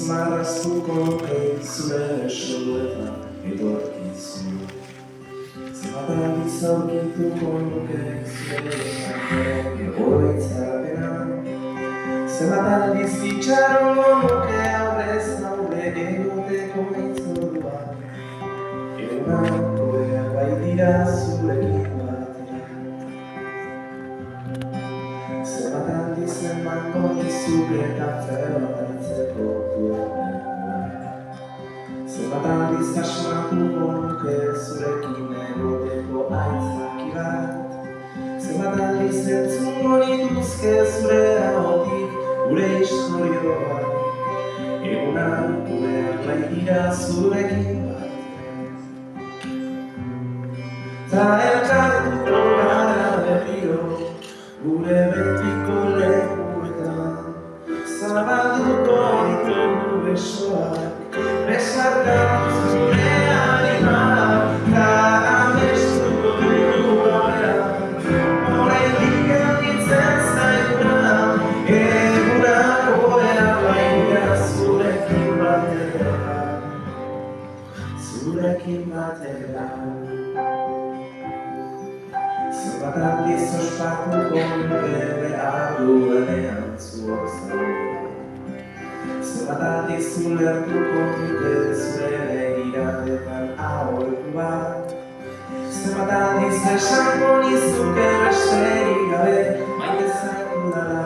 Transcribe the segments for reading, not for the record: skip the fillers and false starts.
marraztuko nuke zure esoetan etorkizun. Zenbat aldiz aurkituko nuke zure oroitzapena. Zenbat aldiz itxarongo nuke aurrez aurre egoteko itzordua. Egunakoak baitira zurekin batera. Zenbat aldiz emango nizuke kafe bat hartzeko duena. Zenbat aldiz asmatuko nuke zurekin egoteko aitzaki bat. Zenbat aldiz entzungo nituzke zure ahotik gure istorioa. Egunakoak baitira zurekin batera. Ta elkartuko gara berriro gure betiko lekuetan. Zabalduko ditugu besoak, besarkatu zure animak, ta amestuko dugu gauean. Oraindik gelditzen zaiguna, egunakoak baitira zurekin batera. Zurekin batera. Zenbat aldiz ospatuko nuke behar duenean zuok zaudela. Zenbat aldiz ulertuko nuke zure begiradetan aholku bat. Zenbat aldiz esango nizuke besterik gabe maite zaitudala.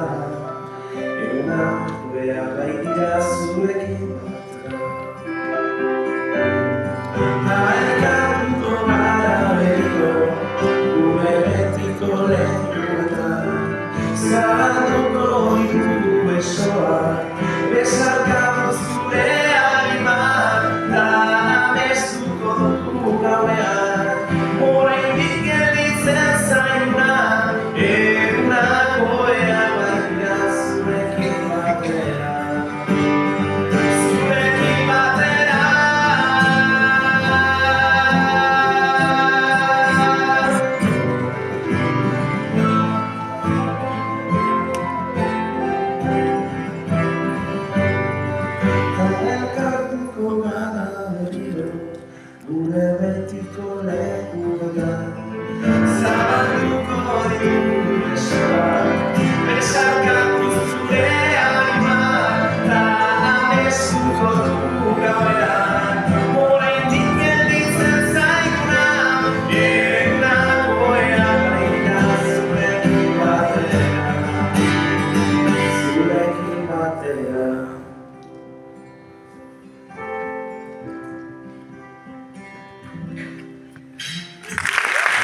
Egunakoak baitira zurekin batera. Ta elkartuko gara berriro gure betiko lekuetan. Zabalduko ditugu besoak, besarkatu zure animak, ta amestuko dugu gauean. Oraindik gelditzen zaiguna, egunakoak baitira zurekin batera. Zurekin batera. Elkartuko gara berriro gure betiko lekuetan.